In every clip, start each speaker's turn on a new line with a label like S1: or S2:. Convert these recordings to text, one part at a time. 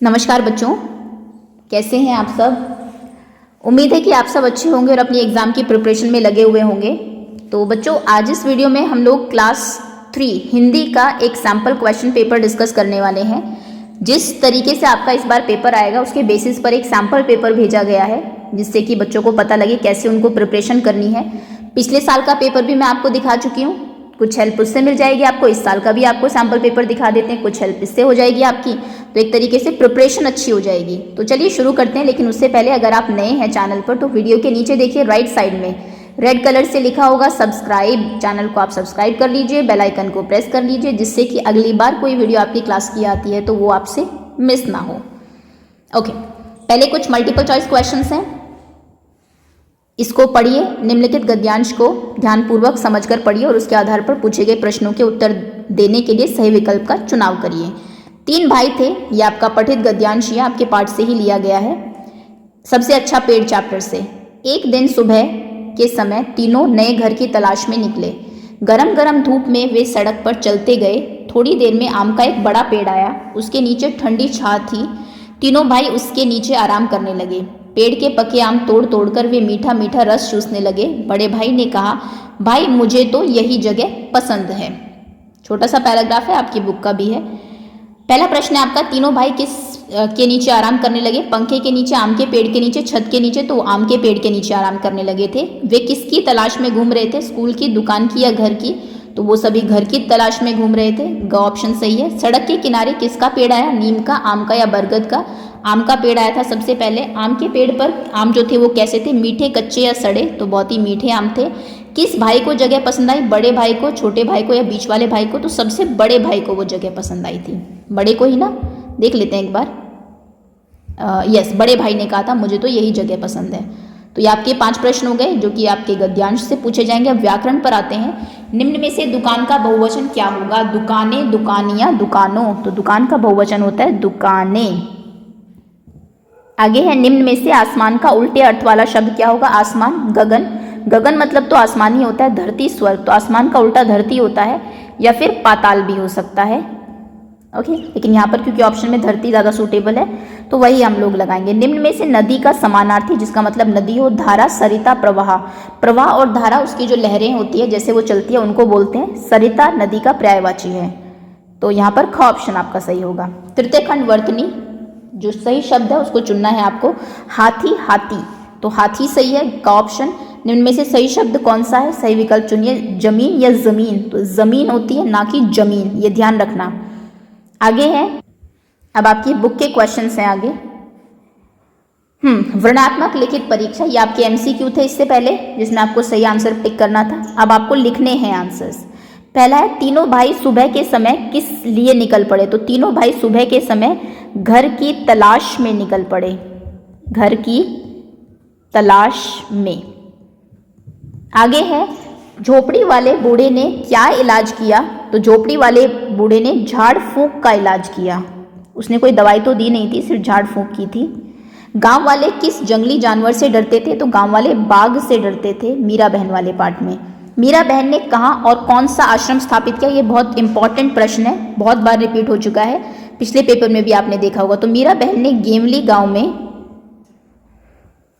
S1: नमस्कार बच्चों, कैसे हैं आप सब। उम्मीद है कि आप सब अच्छे होंगे और अपनी एग्ज़ाम की प्रिपरेशन में लगे हुए होंगे। तो बच्चों, आज इस वीडियो में हम लोग क्लास 3 हिंदी का एक सैम्पल क्वेश्चन पेपर डिस्कस करने वाले हैं। जिस तरीके से आपका इस बार पेपर आएगा उसके बेसिस पर एक सैम्पल पेपर भेजा गया है, जिससे कि बच्चों को पता लगे कैसे उनको प्रिपरेशन करनी है। पिछले साल का पेपर भी मैं आपको दिखा चुकी हूँ, कुछ हेल्प उससे मिल जाएगी आपको। इस साल का भी आपको सैम्पल पेपर दिखा देते हैं, कुछ हेल्प इससे हो जाएगी आपकी, तो एक तरीके से प्रिपरेशन अच्छी हो जाएगी। तो चलिए शुरू करते हैं। लेकिन उससे पहले अगर आप नए हैं चैनल पर तो वीडियो के नीचे देखिए राइट साइड में रेड कलर से लिखा होगा सब्सक्राइब। चैनल को आप सब्सक्राइब कर लीजिए, बेल आइकन को प्रेस कर लीजिए, जिससे कि अगली बार कोई वीडियो आपकी क्लास की आती है तो वो आपसे मिस ना हो। ओके, पहले कुछ मल्टीपल चॉइस क्वेश्चंस हैं, इसको पढ़िए। निम्नलिखित गद्यांश को ध्यानपूर्वक समझकर पढ़िए और उसके आधार पर पूछे गए प्रश्नों के उत्तर देने के लिए सही विकल्प का चुनाव करिए। 3 भाई थे, ये आपका पठित गद्यांश या आपके पाठ से ही लिया गया है, सबसे अच्छा पेड़ चैप्टर से। एक दिन सुबह के समय तीनों नए घर की तलाश में निकले। गरम गरम धूप में वे सड़क पर चलते गए। थोड़ी देर में आम का एक बड़ा पेड़ आया, उसके नीचे ठंडी छाह थी। तीनों भाई उसके नीचे आराम करने लगे। पेड़ के पके आम तोड़ तोड़कर वे मीठा मीठा रस चूसने लगे। बड़े भाई ने कहा, भाई मुझे तो यही जगह पसंद है। छोटा सा पैराग्राफ है, आपकी बुक का भी है। पहला प्रश्न है आपका, तीनों भाई किस के नीचे आराम करने लगे? पंखे के नीचे, आम के पेड़ के नीचे, छत के नीचे। तो आम के पेड़ के नीचे आराम करने लगे थे। वे किसकी तलाश में घूम रहे थे? स्कूल की, दुकान की या घर की? तो वो सभी घर की तलाश में घूम रहे थे। ग ऑप्शन सही है। सड़क के किनारे किसका पेड़ आया? नीम का, आम का या बरगद का? आम का पेड़ आया था सबसे पहले। आम के पेड़ पर आम जो थे वो कैसे थे? मीठे, कच्चे या सड़े? तो बहुत ही मीठे आम थे। किस भाई को जगह पसंद आई? बड़े भाई को, छोटे भाई को या बीच वाले भाई को? तो सबसे बड़े भाई को वो जगह पसंद आई थी, बड़े को ही ना। देख लेते हैं एक बार। यस, बड़े भाई ने कहा था मुझे तो यही जगह पसंद है। तो ये आपके 5 प्रश्न हो गए जो कि आपके गद्यांश से पूछे जाएंगे। अब व्याकरण पर आते हैं। निम्न में से दुकान का बहुवचन क्या होगा? दुकानें, दुकानियां, दुकानों। तो दुकान का बहुवचन होता है दुकानें। आगे है, निम्न में से आसमान का उल्टे अर्थ वाला शब्द क्या होगा? आसमान, गगन। गगन मतलब तो आसमान ही होता है। धरती, स्वर्ग। तो आसमान का उल्टा धरती होता है, या फिर पाताल भी हो सकता है। ओके, लेकिन यहाँ पर क्योंकि ऑप्शन में धरती ज़्यादा सूटेबल है तो वही हम लोग लगाएंगे। निम्न में से नदी का समानार्थी, जिसका मतलब नदी हो। धारा, सरिता, प्रवाह। प्रवाह और धारा, उसकी जो लहरें होती है जैसे वो चलती है उनको बोलते हैं। सरिता नदी का पर्यायवाची है, तो यहाँ पर ख ऑप्शन आपका सही होगा। तृतीय खंड वर्तनी, जो सही शब्द है उसको चुनना है आपको। हाथी, हाथी। तो हाथी सही है, का ऑप्शन। निम्न में से सही शब्द कौन सा है? सही विकल्प चुनिए। जमीन या जमीन? तो जमीन होती है, ना कि जमीन, ये ध्यान रखना। आगे है, अब आपकी बुक के क्वेश्चंस हैं आगे। वर्णात्मक लिखित परीक्षा, ये आपके एमसीक्यू थे इससे पहले, जिसमें आपको सही आंसर टिक करना था। अब आपको लिखने हैं आंसर्स। पहला है, तीनों भाई सुबह के समय किस लिए निकल पड़े? तो तीनों भाई सुबह के समय घर की तलाश में निकल पड़े। घर की तलाश में। आगे है, झोपड़ी वाले बूढ़े ने क्या इलाज किया? तो झोपड़ी वाले बूढ़े ने झाड़ फूंक का इलाज किया। उसने कोई दवाई तो दी नहीं थी, सिर्फ झाड़ फूंक की थी। गांव वाले किस जंगली जानवर से डरते थे? तो गांव वाले बाघ से डरते थे, मीरा बहन वाले पार्ट में। मीरा बहन ने कहाँ और कौन सा आश्रम स्थापित किया? ये बहुत इंपॉर्टेंट प्रश्न है, बहुत बार रिपीट हो चुका है, पिछले पेपर में भी आपने देखा होगा। तो मीरा बहन ने गेवली गांव में,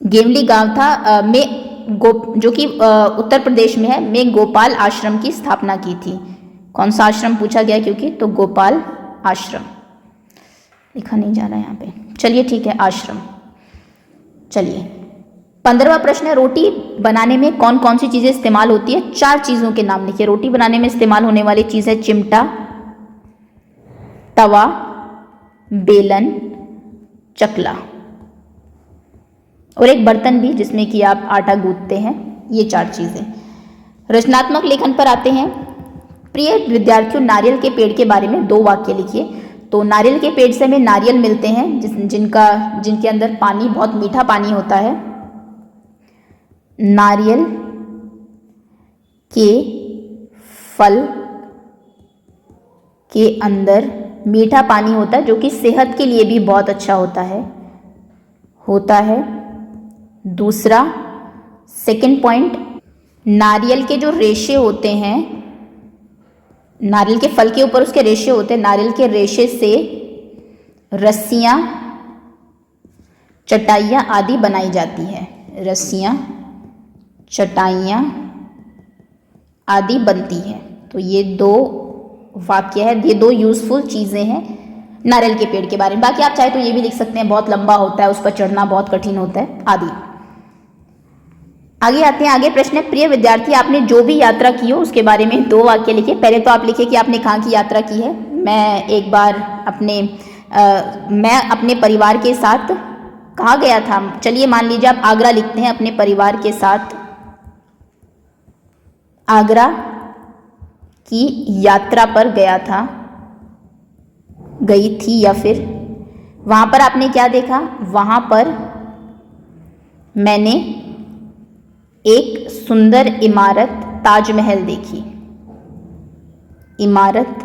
S1: गेवली गांव था में जो कि उत्तर प्रदेश में है, में गोपाल आश्रम की स्थापना की थी। कौन सा आश्रम पूछा गया क्योंकि, तो गोपाल आश्रम। लिखा नहीं जा रहा है यहाँ पे, चलिए ठीक है, आश्रम। चलिए 15वां प्रश्न है, रोटी बनाने में कौन कौन सी चीजें इस्तेमाल होती है? 4 चीजों के नाम लिखिए। रोटी बनाने में इस्तेमाल होने वाली चीज है चिमटा, तवा, बेलन, चकला और एक बर्तन भी जिसमें कि आप आटा गूंथते हैं। ये 4 चीजें। रचनात्मक लेखन पर आते हैं। प्रिय विद्यार्थियों, नारियल के पेड़ के बारे में 2 वाक्य लिखिए। तो नारियल के पेड़ से हमें नारियल मिलते हैं जिनके अंदर पानी, बहुत मीठा पानी होता है। नारियल के फल के अंदर मीठा पानी होता है, जो कि सेहत के लिए भी बहुत अच्छा होता है। दूसरा, सेकंड पॉइंट, नारियल के जो रेशे होते हैं, नारियल के फल के ऊपर उसके रेशे होते हैं, नारियल के रेशे से रस्सियाँ, चटाइयाँ आदि बनाई जाती है। रस्सियाँ, चटाइयाँ आदि बनती है। तो ये 2 वाक्य है, ये 2 यूजफुल चीज़ें हैं नारियल के पेड़ के बारे में। बाकी आप चाहे तो ये भी लिख सकते हैं, बहुत लंबा होता है, उस पर चढ़ना बहुत कठिन होता है आदि। आगे आते हैं। आगे प्रश्न है, प्रिय विद्यार्थी आपने जो भी यात्रा की हो उसके बारे में 2 वाक्य लिखिए। पहले तो आप लिखिए कि आपने कहाँ की यात्रा की है। मैं एक बार मैं अपने परिवार के साथ कहाँ गया था। चलिए मान लीजिए आप आगरा लिखते हैं, अपने परिवार के साथ आगरा की यात्रा पर गया था, गई थी, या फिर वहाँ पर आपने क्या देखा, वहाँ पर मैंने एक सुंदर इमारत ताजमहल देखी। इमारत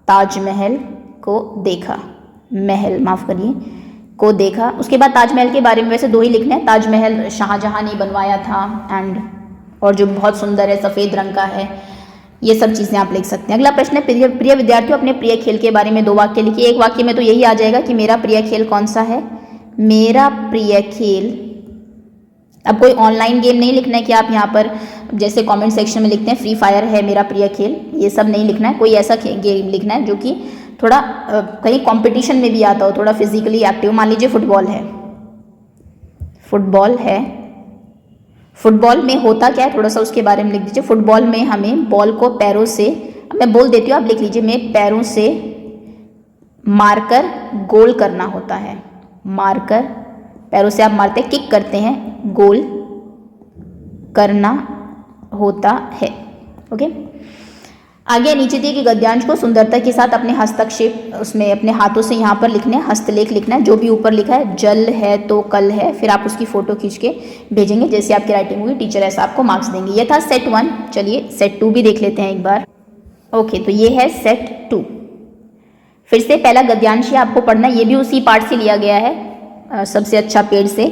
S1: ताजमहल को देखा, महल माफ करिए को देखा। उसके बाद ताजमहल के बारे में वैसे 2 ही लिखना है। ताजमहल शाहजहां ने बनवाया था और जो बहुत सुंदर है, सफ़ेद रंग का है। ये सब चीज़ें आप लिख सकते हैं। अगला प्रश्न है, प्रिय विद्यार्थियों अपने प्रिय खेल के बारे में 2 वाक्य लिखिए। एक वाक्य में तो यही आ जाएगा कि मेरा प्रिय खेल कौन सा है। मेरा प्रिय खेल, अब कोई ऑनलाइन गेम नहीं लिखना है कि आप यहाँ पर जैसे कमेंट सेक्शन में लिखते हैं फ्री फायर है मेरा प्रिय खेल, ये सब नहीं लिखना है। कोई ऐसा गेम लिखना है जो कि थोड़ा कहीं कंपटीशन में भी आता हो, थोड़ा फिजिकली एक्टिव। मान लीजिए फुटबॉल है, फुटबॉल है, फुटबॉल में होता क्या है थोड़ा सा उसके बारे में लिख दीजिए। फुटबॉल में हमें बॉल को पैरों से, मैं बोल देती हूँ आप लिख लीजिए, में पैरों से मारकर गोल करना होता है। मारकर, पैरों से आप मारते हैं, किक करते हैं, गोल करना होता है। ओके, आगे नीचे दिए कि गद्यांश को सुंदरता के साथ अपने हस्तक्षेप, उसमें अपने हाथों से यहाँ पर लिखने हैं, हस्तलेख लिखना है। जो भी ऊपर लिखा है, जल है तो कल है, फिर आप उसकी फोटो खींच के भेजेंगे। जैसे आपकी राइटिंग होगी टीचर ऐसा आपको मार्क्स देंगे। ये था सेट 1। चलिए सेट 2 भी देख लेते हैं एक बार। ओके, तो ये है सेट 2। फिर से पहला गद्यांश आपको पढ़ना, ये भी उसी पार्ट से लिया गया है, सबसे अच्छा पेड़ से।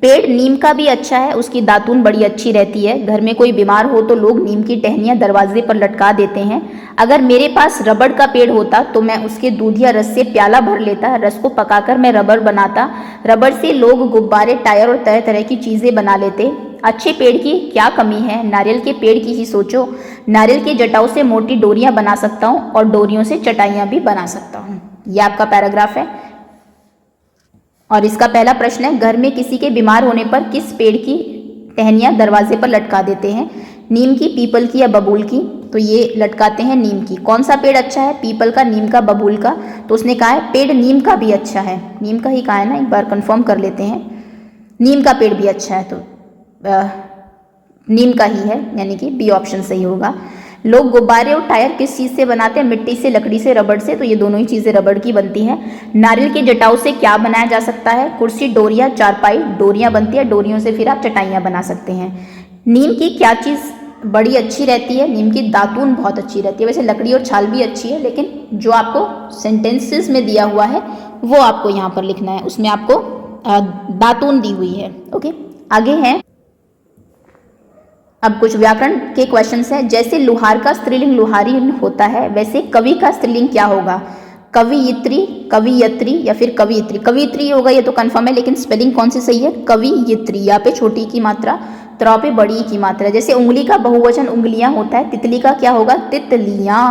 S1: पेड़ नीम का भी अच्छा है, उसकी दातून बड़ी अच्छी रहती है। घर में कोई बीमार हो तो लोग नीम की टहनियाँ दरवाजे पर लटका देते हैं। अगर मेरे पास रबड़ का पेड़ होता तो मैं उसके दूध या रस से प्याला भर लेता, रस को पकाकर मैं रबड़ बनाता। रबड़ से लोग गुब्बारे, टायर और तरह तरह की चीज़ें बना लेते। अच्छे पेड़ की क्या कमी है, नारियल के पेड़ की ही सोचो। नारियल के जटाओं से मोटी डोरियाँ बना सकता हूँ और डोरियों से चटाइयाँ भी बना सकता हूँ। ये आपका पैराग्राफ है। और इसका पहला प्रश्न है, घर में किसी के बीमार होने पर किस पेड़ की टहनियाँ दरवाजे पर लटका देते हैं। नीम की, पीपल की या बबूल की। तो ये लटकाते हैं नीम की। कौन सा पेड़ अच्छा है, पीपल का, नीम का, बबूल का। तो उसने कहा है पेड़ नीम का भी अच्छा है। नीम का ही कहा है ना, एक बार कंफर्म कर लेते हैं। नीम का पेड़ भी अच्छा है, तो नीम का ही है, यानी कि बी ऑप्शन सही होगा। लोग गुब्बारे और टायर किस चीज़ से बनाते हैं, मिट्टी से, लकड़ी से, रबड़ से। तो ये दोनों ही चीज़ें रबड़ की बनती हैं। नारियल के जटाओं से क्या बनाया जा सकता है, कुर्सी, डोरियाँ, चारपाई। डोरियाँ बनती है, डोरियों से फिर आप चटाइयाँ बना सकते हैं। नीम की क्या चीज़ बड़ी अच्छी रहती है, नीम की दातून बहुत अच्छी रहती है। वैसे लकड़ी और छाल भी अच्छी है, लेकिन जो आपको सेंटेंसेस में दिया हुआ है वो आपको यहाँ पर लिखना है, उसमें आपको दातून दी हुई है। ओके, आगे है अब कुछ व्याकरण के क्वेश्चंस हैं। जैसे लुहार का स्त्रीलिंग लुहारी होता है, वैसे कवि का स्त्रीलिंग क्या होगा। कवियत्री, कवियत्री या फिर कवियत्री। कवियत्री होगा ये तो कंफर्म है, लेकिन स्पेलिंग कौन सी सही है, कवियत्री। यहाँ पे छोटी की मात्रा, त्रा पे बड़ी की मात्रा। जैसे उंगली का बहुवचन उंगलियां होता है, तितली का क्या होगा, तितलियां।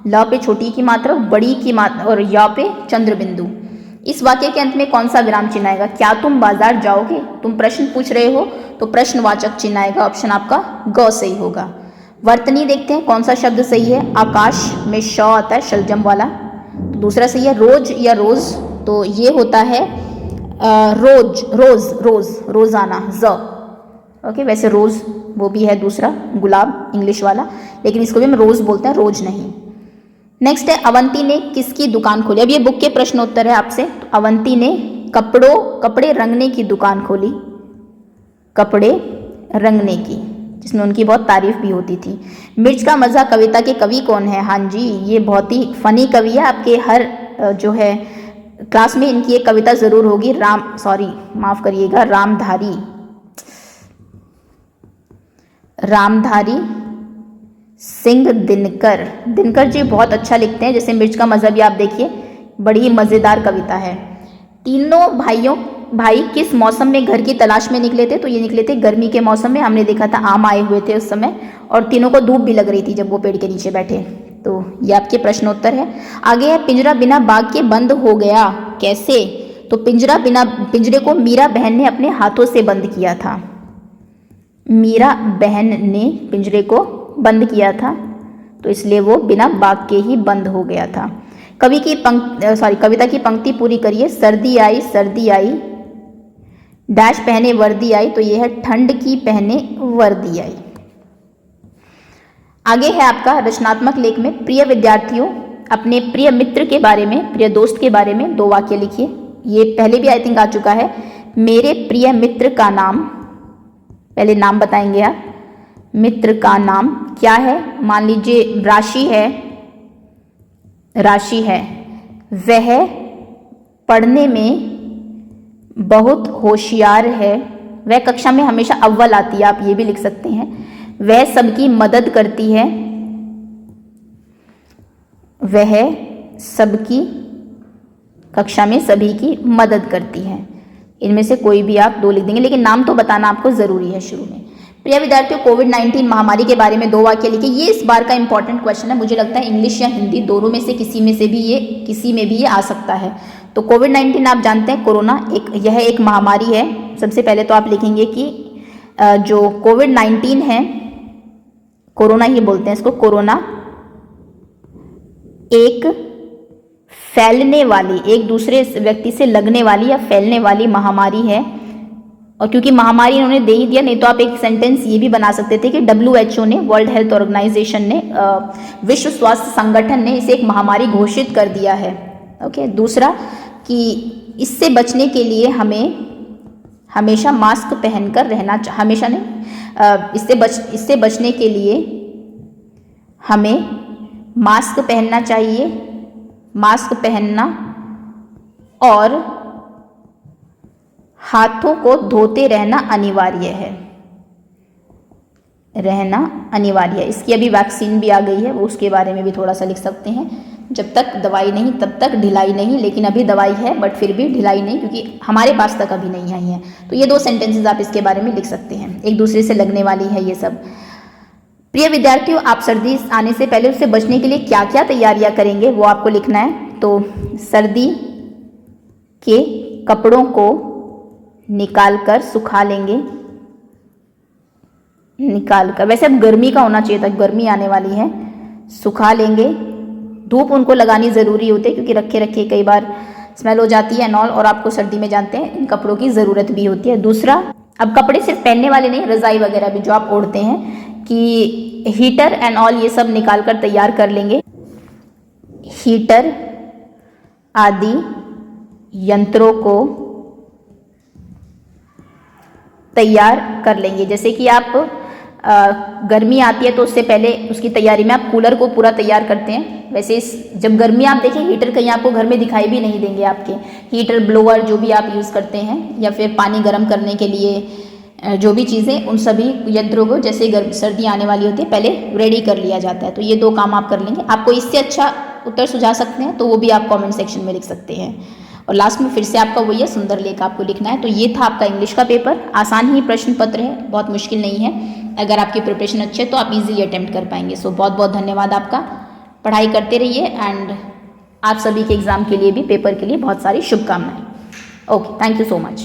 S1: ल पे छोटी की मात्रा, बड़ी की मात्रा, और या पे चंद्र बिंदु। इस वाक्य के अंत में कौन सा विराम चिन्ह आएगा। क्या तुम बाजार जाओगे, तुम प्रश्न पूछ रहे हो तो प्रश्नवाचक चिन्ह आएगा। ऑप्शन आपका ग सही होगा। वर्तनी देखते हैं कौन सा शब्द सही है। आकाश में श आता है, शलजम वाला। दूसरा सही है रोज या रोज, तो ये होता है रोज, रोज, रोज, रोजाना, ज। ओके, वैसे रोज वो भी है दूसरा, गुलाब इंग्लिश वाला, लेकिन इसको भी हम रोज बोलते हैं, रोज नहीं। नेक्स्ट है अवंती ने किसकी दुकान खोली। अब ये बुक के प्रश्न उत्तर है आपसे। तो अवंती ने कपड़े रंगने की दुकान खोली, कपड़े रंगने की, जिसमें उनकी बहुत तारीफ भी होती थी। मिर्च का मज़ा कविता के कवि कौन है। हाँ जी, ये बहुत ही फनी कवि है, आपके हर जो है क्लास में इनकी एक कविता ज़रूर होगी। माफ़ करिएगा, रामधारी सिंह दिनकर। दिनकर जी बहुत अच्छा लिखते हैं। जैसे मिर्च का मज़ा भी आप देखिए, बड़ी मज़ेदार कविता है। तीनों भाई किस मौसम में घर की तलाश में निकले थे? तो ये निकले थे गर्मी के मौसम में। हमने देखा था आम आए हुए थे उस समय, और तीनों को धूप भी लग रही थी जब वो पेड़ के नीचे बैठे। तो ये आपके प्रश्नोत्तर है। आगे है, पिंजरा बिना बाग के बंद हो गया, कैसे? तो पिंजरे को मीरा बहन ने अपने हाथों से बंद किया था। मीरा बहन ने पिंजरे को बंद किया था, तो इसलिए वो बिना बाग के ही बंद हो गया था। कविता की पंक्ति पूरी करिए। सर्दी आई डैश पहने वर्दी आई, तो ये है ठंड की पहने वर्दी आई। आगे है आपका रचनात्मक लेख में, प्रिय विद्यार्थियों, अपने प्रिय मित्र के बारे में, प्रिय दोस्त के बारे में 2 वाक्य लिखिए। ये पहले भी आई थिंक आ चुका है। मेरे प्रिय मित्र का नाम, पहले नाम बताएंगे आप। मित्र का नाम क्या है? मान लीजिए राशि है। वह पढ़ने में बहुत होशियार है। वह कक्षा में हमेशा अव्वल आती है, आप ये भी लिख सकते हैं। वह सबकी मदद करती है। वह सबकी कक्षा में सभी की मदद करती है। इनमें से कोई भी आप 2 लिख देंगे, लेकिन नाम तो बताना आपको जरूरी है शुरू में। प्रिय विद्यार्थियों, कोविड-19 महामारी के बारे में 2 वाक्य लिखिए। ये इस बार का इंपॉर्टेंट क्वेश्चन है। मुझे लगता है इंग्लिश या हिंदी दोनों में से किसी में भी ये आ सकता है। तो कोविड-19 आप जानते हैं यह एक महामारी है। सबसे पहले तो आप लिखेंगे कि जो कोविड-19 है, कोरोना ही बोलते हैं इसको, कोरोना एक फैलने वाली, एक दूसरे व्यक्ति से लगने वाली या फैलने वाली महामारी है। और क्योंकि महामारी इन्होंने दे ही दिया, नहीं तो आप एक सेंटेंस ये भी बना सकते थे कि WHO ने, वर्ल्ड हेल्थ ऑर्गेनाइजेशन ने, विश्व स्वास्थ्य संगठन ने इसे एक महामारी घोषित कर दिया है। ओके। दूसरा कि इससे बचने के लिए हमें हमेशा मास्क पहनकर रहना, हमेशा नहीं, इससे बचने के लिए हमें मास्क पहनना चाहिए। मास्क पहनना और हाथों को धोते रहना अनिवार्य है। इसकी अभी वैक्सीन भी आ गई है, वो उसके बारे में भी थोड़ा सा लिख सकते हैं। जब तक दवाई नहीं तब तक ढिलाई नहीं, लेकिन अभी दवाई है बट फिर भी ढिलाई नहीं, क्योंकि हमारे पास तक अभी नहीं आई है। तो ये 2 सेंटेंसेस आप इसके बारे में लिख सकते हैं। एक दूसरे से लगने वाली है ये सब। प्रिय विद्यार्थियों, आप सर्दी आने से पहले उससे बचने के लिए क्या क्या तैयारियां करेंगे वो आपको लिखना है। तो सर्दी के कपड़ों को निकाल कर सुखा लेंगे। वैसे अब गर्मी का होना चाहिए था, गर्मी आने वाली है। सुखा लेंगे। धूप उनको लगानी ज़रूरी होती है, क्योंकि रखे रखे कई बार स्मेल हो जाती है नॉल, और आपको सर्दी में जानते हैं इन कपड़ों की ज़रूरत भी होती है। दूसरा, अब कपड़े सिर्फ पहनने वाले नहीं, रज़ाई वगैरह भी जो आप ओढ़ते हैं, कि हीटर एंड ऑल ये सब निकाल कर तैयार कर लेंगे। हीटर आदि यंत्रों को तैयार कर लेंगे। जैसे कि आप गर्मी आती है तो उससे पहले उसकी तैयारी में आप कूलर को पूरा तैयार करते हैं। वैसे जब गर्मी आप देखें, हीटर कहीं आपको घर में दिखाई भी नहीं देंगे आपके। हीटर, ब्लोअर जो भी आप यूज़ करते हैं, या फिर पानी गर्म करने के लिए जो भी चीज़ें, उन सभी यंत्रों को जैसे सर्दी आने वाली होती है पहले रेडी कर लिया जाता है। तो ये 2 काम आप कर लेंगे। आपको इससे अच्छा उत्तर सुझा सकते हैं तो वो भी आप कॉमेंट सेक्शन में लिख सकते हैं। और लास्ट में फिर से आपका वही है, सुंदर लेख आपको लिखना है। तो ये था आपका इंग्लिश का पेपर। आसान ही प्रश्न पत्र है, बहुत मुश्किल नहीं है। अगर आपकी प्रिपरेशन अच्छी है तो आप इजीली अटेम्प्ट कर पाएंगे। सो बहुत बहुत धन्यवाद आपका। पढ़ाई करते रहिए, एंड आप सभी के एग्ज़ाम के लिए भी, पेपर के लिए बहुत सारी शुभकामनाएं। Okay, thank you so much.